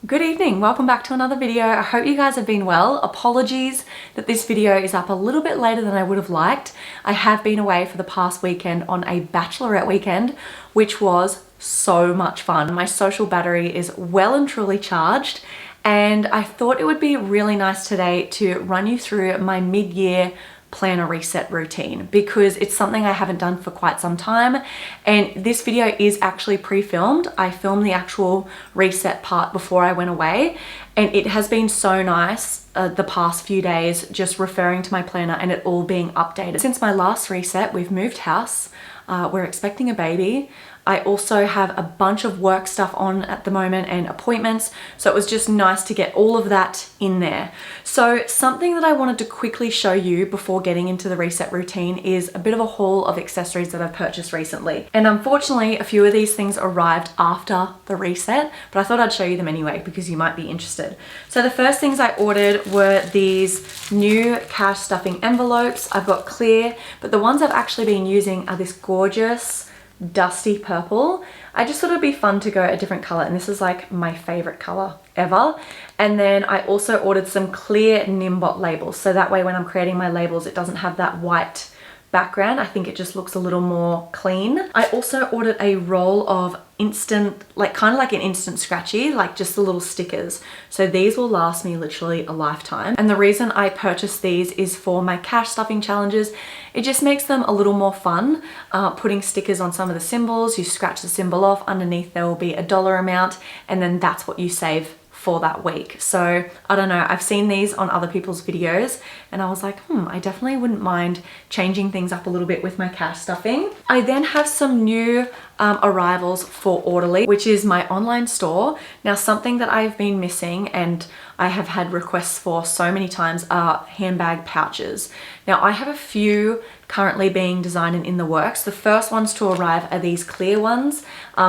Good evening, welcome back to another video. I hope you guys have been well. Apologies that this video is up a little bit later than I would have liked. I have been away for the past weekend on a bachelorette weekend, which was so much fun. My social battery is well and truly charged, and I thought it would be really nice today to run you through my mid-year planner reset routine because it's something I haven't done for quite some time, and this video is actually pre-filmed. I filmed the actual reset part before I went away, and it has been so nice the past few days just referring to my planner and it all being updated. Since my last reset, we've moved house, we're expecting a baby. I also have a bunch of work stuff on at the moment and appointments, so it was just nice to get all of that in there. So something that I wanted to quickly show you before getting into the reset routine is a bit of a haul of accessories that I've purchased recently. And unfortunately, a few of these things arrived after the reset, but I thought I'd show you them anyway because you might be interested. So the first things I ordered were these new cash stuffing envelopes. I've got clear, but the ones I've actually been using are this gorgeous dusty purple. I just thought it'd be fun to go a different color, and this is like my favorite color ever. And then I also ordered some clear Nimbot labels, so that way when I'm creating my labels it doesn't have that white background. I think it just looks a little more clean. I also ordered a roll of instant, like kind of like an instant scratchy, like just the little stickers. So these will last me literally a lifetime. And the reason I purchased these is for my cash stuffing challenges. It just makes them a little more fun. Putting stickers on some of the symbols, you scratch the symbol off, underneath there will be a dollar amount, and then that's what you save for that week. So I don't know, I've seen these on other people's videos and I was like, I definitely wouldn't mind changing things up a little bit with my cash stuffing. I then have some new arrivals for Orderly, which is my online store. Now, something that I've been missing and I have had requests for so many times are handbag pouches. Now, I have a few currently being designed and in the works. The first ones to arrive are these clear ones.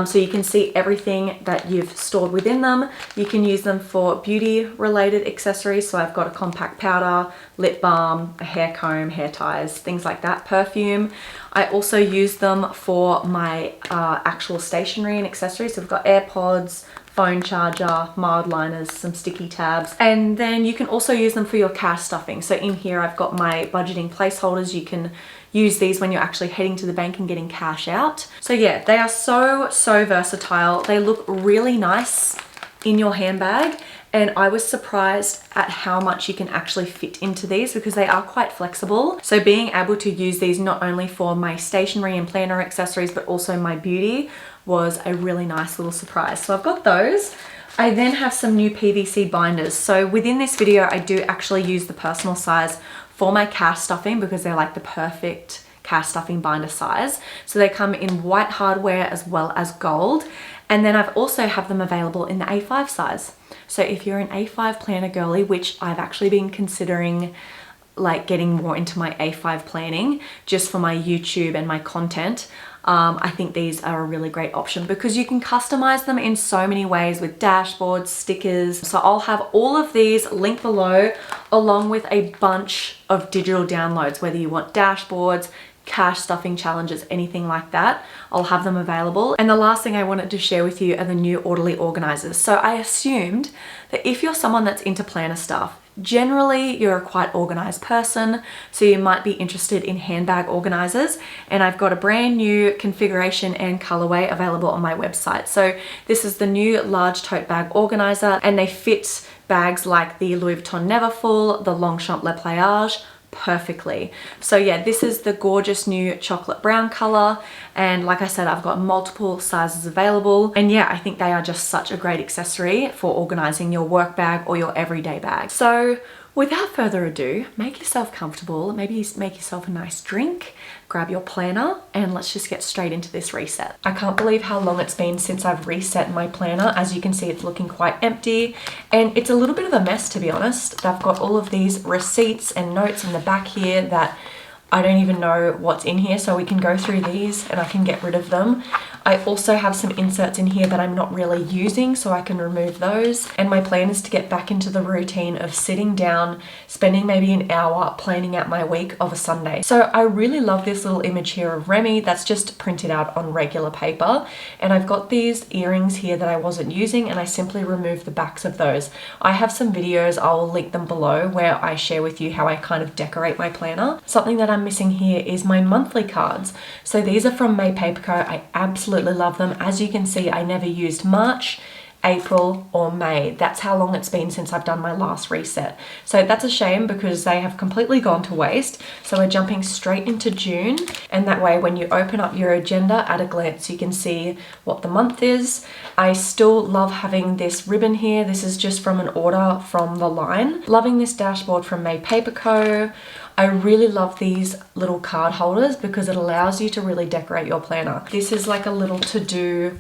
So you can see everything that you've stored within them. You can use them for beauty related accessories. So I've got a compact powder, lip balm, a hair comb, hair ties, things like that, perfume. I also use them for my actual stationery and accessories. So we've got AirPods, phone charger, mild liners, some sticky tabs, and then you can also use them for your cash stuffing. So in here I've got my budgeting placeholders. You can use these when you're actually heading to the bank and getting cash out. So yeah, they are so versatile. They look really nice in your handbag, and I was surprised at how much you can actually fit into these because they are quite flexible. So being able to use these not only for my stationery and planner accessories but also my beauty was a really nice little surprise. So I've got those. I then have some new PVC binders. So within this video I do actually use the personal size for my cash stuffing because they're like the perfect cash stuffing binder size. So they come in white hardware as well as gold. And then I've also have them available in the A5 size. So if you're an A5 planner girly, which I've actually been considering like getting more into my A5 planning just for my YouTube and my content, I think these are a really great option because you can customize them in so many ways with dashboards, stickers. So I'll have all of these linked below along with a bunch of digital downloads, whether you want dashboards, cash stuffing challenges, anything like that. I'll have them available. And the last thing I wanted to share with you are the new Orderly organizers. So I assumed that if you're someone that's into planner stuff, generally you're a quite organized person, so you might be interested in handbag organizers, and I've got a brand new configuration and colorway available on my website. So this is the new large tote bag organizer, and they fit bags like the Louis Vuitton Neverfull, the Longchamp Le Plage perfectly. So yeah, this is the gorgeous new chocolate brown color, and like I said, I've got multiple sizes available, and yeah, I think they are just such a great accessory for organizing your work bag or your everyday bag. So without further ado, make yourself comfortable, maybe make yourself a nice drink, grab your planner, and let's just get straight into this reset. I can't believe how long it's been since I've reset my planner. As you can see, it's looking quite empty, and it's a little bit of a mess, to be honest. I've got all of these receipts and notes in the back here that I don't even know what's in here, so we can go through these and I can get rid of them. I also have some inserts in here that I'm not really using, so I can remove those. And my plan is to get back into the routine of sitting down, spending maybe an hour planning out my week of a Sunday. So I really love this little image here of Remy that's just printed out on regular paper. And I've got these earrings here that I wasn't using, and I simply removed the backs of those. I have some videos, I'll link them below, where I share with you how I kind of decorate my planner. Something that I'm missing here is my monthly cards. So these are from May Paperco. I absolutely love them. As you can see, I never used March, April or May. That's how long it's been since I've done my last reset. So that's a shame because they have completely gone to waste. So we're jumping straight into June, and that way when you open up your agenda at a glance, you can see what the month is. I still love having this ribbon here. This is just from an order from the line. Loving this dashboard from May Paperco. I really love these little card holders because it allows you to really decorate your planner. This is like a little to-do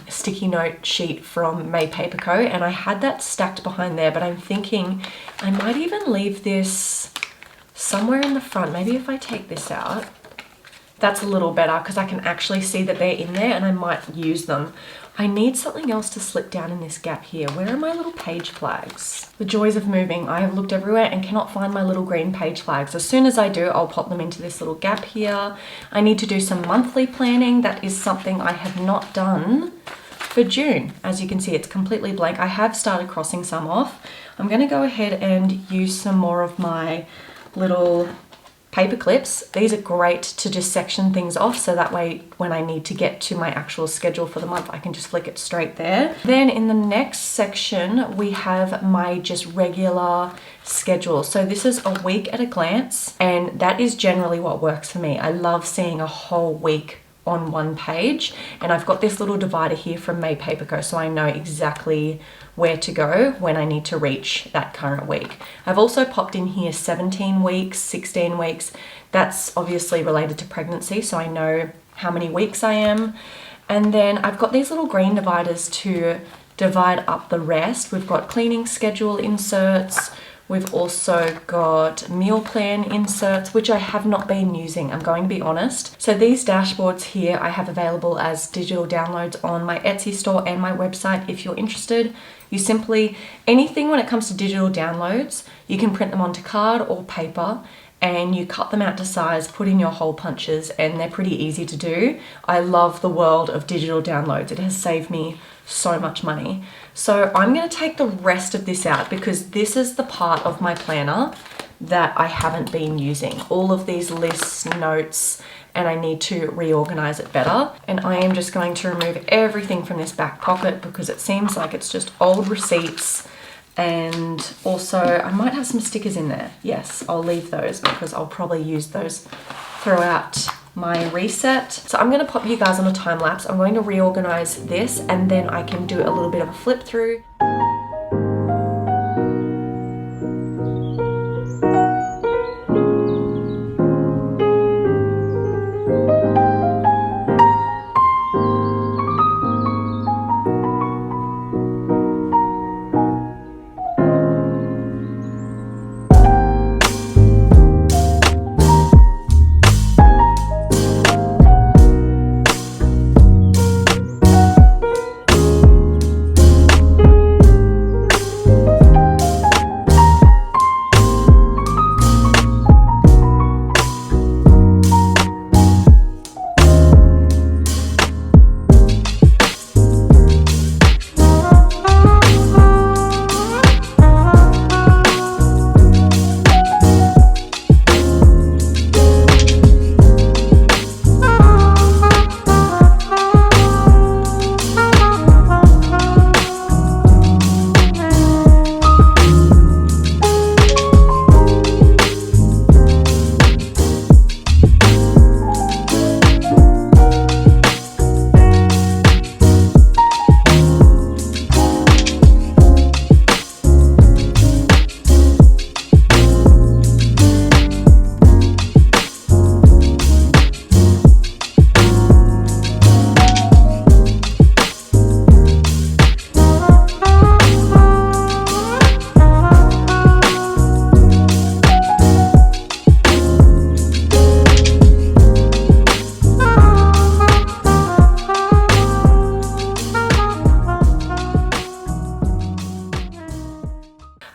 sticky note sheet from May Paperco, and I had that stacked behind there, but I'm thinking I might even leave this somewhere in the front. Maybe if I take this out, that's a little better because I can actually see that they're in there and I might use them. I need something else to slip down in this gap here. Where are my little page flags? The joys of moving. I have looked everywhere and cannot find my little green page flags. As soon as I do, I'll pop them into this little gap here. I need to do some monthly planning. That is something I have not done for June. As you can see, it's completely blank. I have started crossing some off. I'm going to go ahead and use some more of my little paper clips. These are great to just section things off, so that way when I need to get to my actual schedule for the month, I can just flick it straight there. Then in the next section, we have my just regular schedule. So this is a week at a glance, and that is generally what works for me. I love seeing a whole week on one page, and I've got this little divider here from May Paperco, so I know exactly where to go when I need to reach that current week. I've also popped in here 17 weeks, 16 weeks. That's obviously related to pregnancy, so I know how many weeks I am. And then I've got these little green dividers to divide up the rest. We've got cleaning schedule inserts. We've also got meal plan inserts, which I have not been using, I'm going to be honest. So these dashboards here I have available as digital downloads on my Etsy store and my website if you're interested. You simply, anything when it comes to digital downloads, you can print them onto card or paper and you cut them out to size, put in your hole punches, and they're pretty easy to do. I love the world of digital downloads. It has saved me so much money. So I'm going to take the rest of this out because this is the part of my planner that I haven't been using. All of these lists, notes, and I need to reorganize it better. And I am just going to remove everything from this back pocket because it seems like it's just old receipts. And also I might have some stickers in there. Yes, I'll leave those because I'll probably use those throughout my reset. So I'm going to pop you guys on a time lapse. I'm going to reorganize this and then I can do a little bit of a flip through.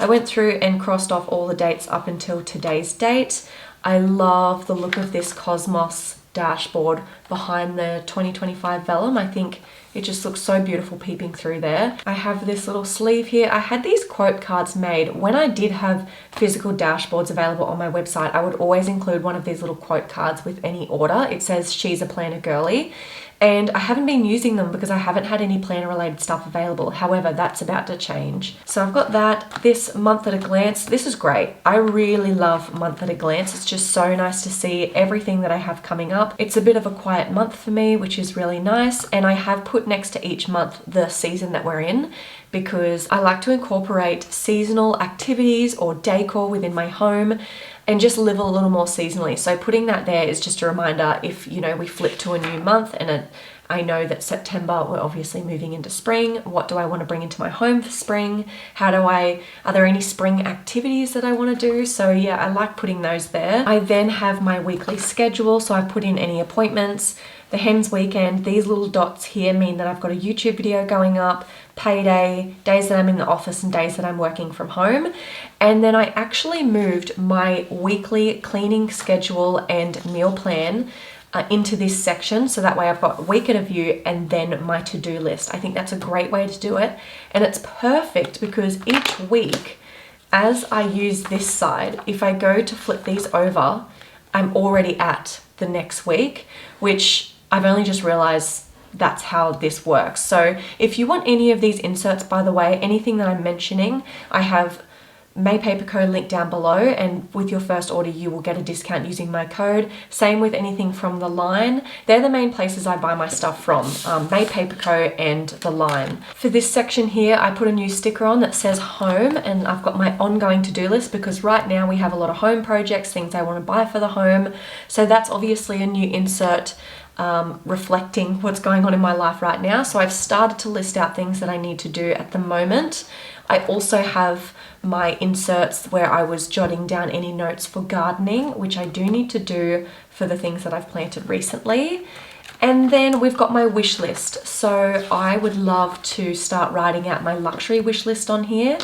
I went through and crossed off all the dates up until today's date. I love the look of this Cosmos dashboard behind the 2025 vellum. I think it just looks so beautiful peeping through there. I have this little sleeve here. I had these quote cards made. When I did have physical dashboards available on my website, I would always include one of these little quote cards with any order. It says, "She's a planner girly." And I haven't been using them because I haven't had any planner related stuff available. However, that's about to change. So I've got that. This month at a glance, this is great. I really love month at a glance. It's just so nice to see everything that I have coming up. It's a bit of a quiet month for me, which is really nice. And I have put next to each month the season that we're in, because I like to incorporate seasonal activities or decor within my home and just live a little more seasonally. So putting that there is just a reminder if, you know, we flip to a new month and I know that September, we're obviously moving into spring. What do I want to bring into my home for spring? Are there any spring activities that I want to do? So yeah, I like putting those there. I then have my weekly schedule. So I put in any appointments, the hens weekend. These little dots here mean that I've got a YouTube video going up, payday, days that I'm in the office and days that I'm working from home. And then I actually moved my weekly cleaning schedule and meal plan into this section, so that way I've got a week at a view and then my to-do list. I think that's a great way to do it, and it's perfect because each week as I use this side, if I go to flip these over, I'm already at the next week, which I've only just realized that's how this works. So if you want any of these inserts, by the way, anything that I'm mentioning, I have May Paper Co link down below, and with your first order you will get a discount using my code. Same with anything from the line. They're the main places I buy my stuff from, May Paper Co and the line. For this section here, I put a new sticker on that says home, and I've got my ongoing to-do list because right now we have a lot of home projects, things I want to buy for the home. So that's obviously a new insert reflecting what's going on in my life right now. So I've started to list out things that I need to do at the moment. I also have my inserts where I was jotting down any notes for gardening, which I do need to do for the things that I've planted recently. And then we've got my wish list. So I would love to start writing out my luxury wish list on here,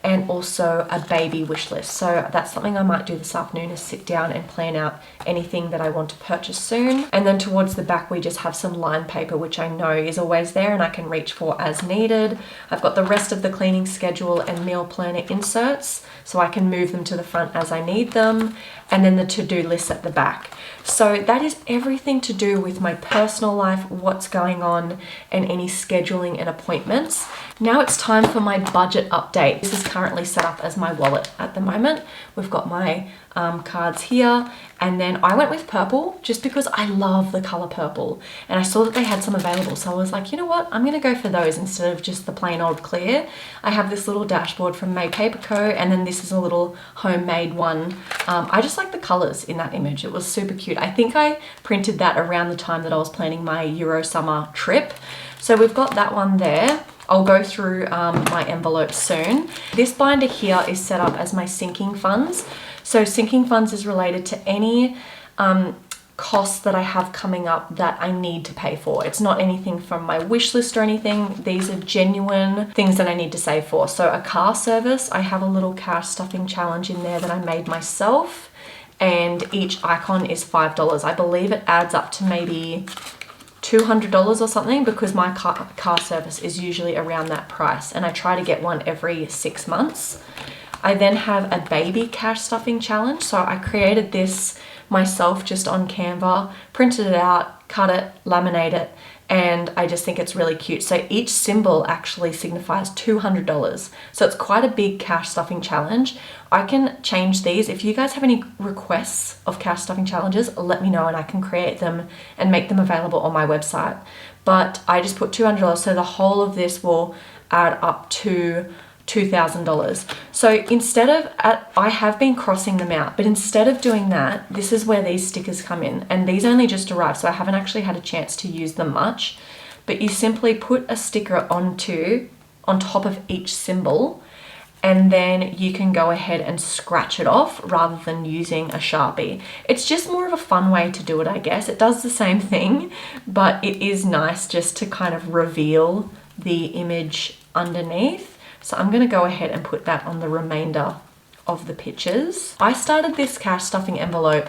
and also a baby wish list. So that's something I might do this afternoon, is sit down and plan out anything that I want to purchase soon. And then towards the back, we just have some line paper, which I know is always there and I can reach for as needed. I've got the rest of the cleaning schedule and meal planner inserts, so I can move them to the front as I need them. And then the to-do list at the back. So that is everything to do with my personal life, what's going on, and any scheduling and appointments. Now it's time for my budget update. This is currently set up as my wallet at the moment. We've got my cards here, and then I went with purple just because I love the color purple, and I saw that they had some available, so I was like, you know what, I'm gonna go for those instead of just the plain old clear. I have this little dashboard from May Paper Co, and then this is a little homemade one. I just like the colors in that image. It was super cute. I think I printed that around the time that I was planning my Euro summer trip. So we've got that one there. I'll go through my envelopes soon. This binder here is set up as my sinking funds. So sinking funds is related to any costs that I have coming up that I need to pay for. It's not anything from my wish list or anything. These are genuine things that I need to save for. So a car service, I have a little cash stuffing challenge in there that I made myself, and each icon is $5. I believe it adds up to maybe $200 or something, because my car service is usually around that price, and I try to get one every 6 months. I then have a baby cash stuffing challenge. So I created this myself just on Canva, printed it out, cut it, laminate it, and I just think it's really cute. So each symbol actually signifies $200. So it's quite a big cash stuffing challenge. I can change these. If you guys have any requests of cash stuffing challenges, let me know and I can create them and make them available on my website. But I just put $200, so the whole of this will add up to $2,000. So instead of, I have been crossing them out, but instead of doing that, this is where these stickers come in, and these only just arrived, so I haven't actually had a chance to use them much. But you simply put a sticker on top of each symbol, and then you can go ahead and scratch it off rather than using a Sharpie. It's just more of a fun way to do it, I guess. It does the same thing, but it is nice just to kind of reveal the image underneath. So I'm gonna go ahead and put that on the remainder of the pictures. I started this cash stuffing envelope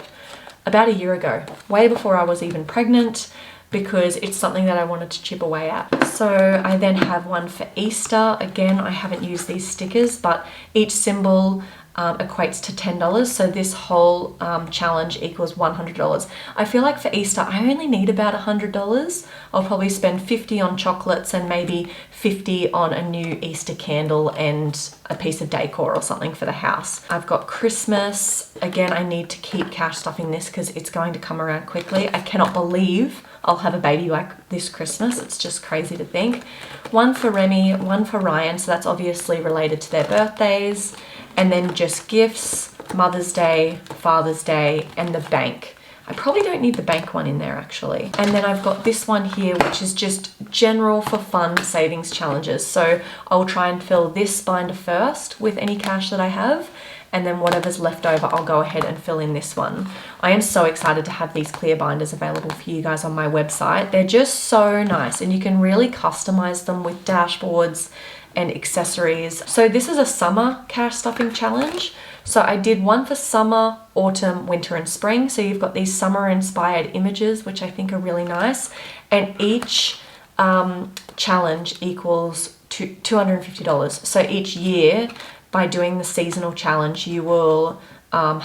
about a year ago, way before I was even pregnant, because it's something that I wanted to chip away at. So I then have one for Easter. Again, I haven't used these stickers, but each symbol equates to $10. So this whole challenge equals $100. I feel like for Easter, I only need about $100. I'll probably spend 50 on chocolates and maybe 50 on a new Easter candle and a piece of decor or something for the house. I've got Christmas. Again, I need to keep cash stuffing this because it's going to come around quickly. I cannot believe I'll have a baby like this Christmas. It's just crazy to think. One for Remy, one for Ryan. So that's obviously related to their birthdays. And then just gifts, Mother's Day, Father's Day, and the bank. I probably don't need the bank one in there actually. And then I've got this one here, which is just general for fun savings challenges. So I'll try and fill this binder first with any cash that I have. And then whatever's left over, I'll go ahead and fill in this one. I am so excited to have these clear binders available for you guys on my website. They're just so nice and you can really customize them with dashboards and accessories. So this is a summer cash stuffing challenge. So I did one for summer, autumn, winter, and spring. So you've got these summer inspired images, which I think are really nice. And each challenge equals $250. So each year, by doing the seasonal challenge, you will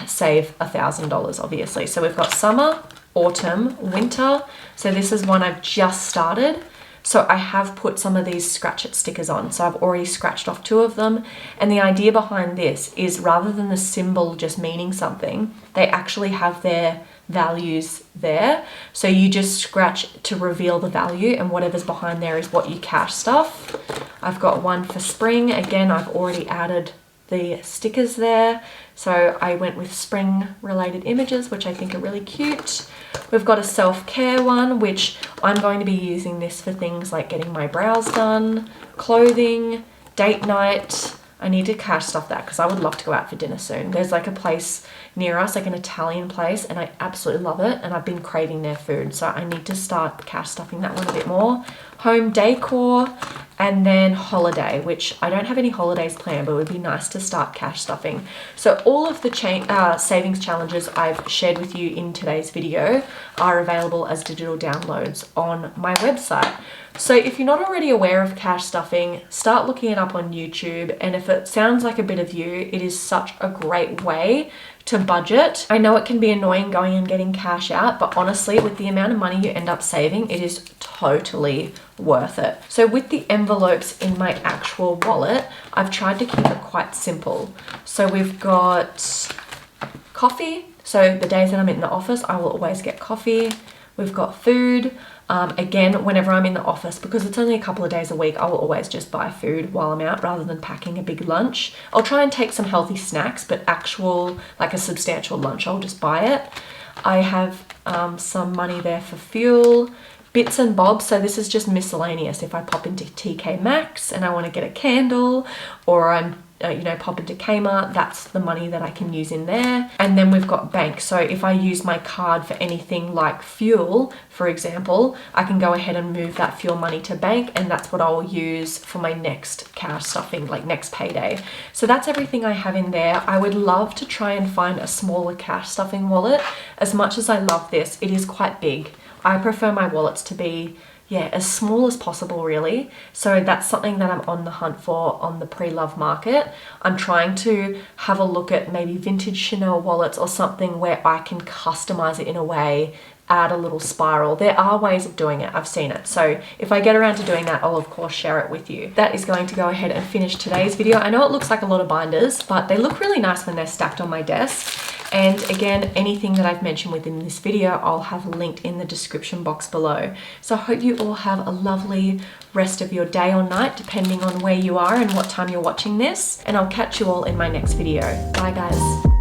save $1,000, obviously. So we've got summer, autumn, winter. So this is one I've just started. So I have put some of these scratch it stickers on. So I've already scratched off 2 of them. And the idea behind this is rather than the symbol just meaning something, they actually have their values there. So you just scratch to reveal the value and whatever's behind there is what you cash stuff. I've got one for spring. Again, I've already added the stickers there. So I went with spring related images, which I think are really cute. We've got a self-care one, which I'm going to be using this for things like getting my brows done, clothing, date night. I need to cash stuff that because I would love to go out for dinner soon. There's like a place near us, like an Italian place, and I absolutely love it. And I've been craving their food. So I need to start cash stuffing that one a bit more. Home decor, and then holiday, which I don't have any holidays planned, but it would be nice to start cash stuffing. So all of the savings challenges I've shared with you in today's video are available as digital downloads on my website. So if you're not already aware of cash stuffing, start looking it up on YouTube. And if it sounds like a bit of you, it is such a great way to budget. I know it can be annoying going and getting cash out, but honestly, with the amount of money you end up saving, it is totally worth it. So with the envelopes in my actual wallet, I've tried to keep it quite simple. So we've got coffee. So the days that I'm in the office, I will always get coffee. We've got food. Again, whenever I'm in the office, because it's only a couple of days a week, I will always just buy food while I'm out rather than packing a big lunch. I'll try and take some healthy snacks, but actual, like a substantial lunch, I'll just buy it. I have some money there for fuel, bits and bobs. So this is just miscellaneous. If I pop into TK Maxx and I want to get a candle, or I'm pop into Kmart, that's the money that I can use in there. And then we've got bank. So if I use my card for anything like fuel, for example, I can go ahead and move that fuel money to bank, and that's what I will use for my next cash stuffing, like next payday. So that's everything I have in there. I would love to try and find a smaller cash stuffing wallet. As much as I love this, it is quite big. I prefer my wallets to be as small as possible, really. So that's something that I'm on the hunt for on the pre-love market. I'm trying to have a look at maybe vintage Chanel wallets or something where I can customize it in a way, add a little spiral. There are ways of doing it. I've seen it. So if I get around to doing that, I'll of course share it with you. That is going to go ahead and finish today's video. I know it looks like a lot of binders, but they look really nice when they're stacked on my desk. And again, anything that I've mentioned within this video, I'll have linked in the description box below. So I hope you all have a lovely rest of your day or night, depending on where you are and what time you're watching this. And I'll catch you all in my next video. Bye guys.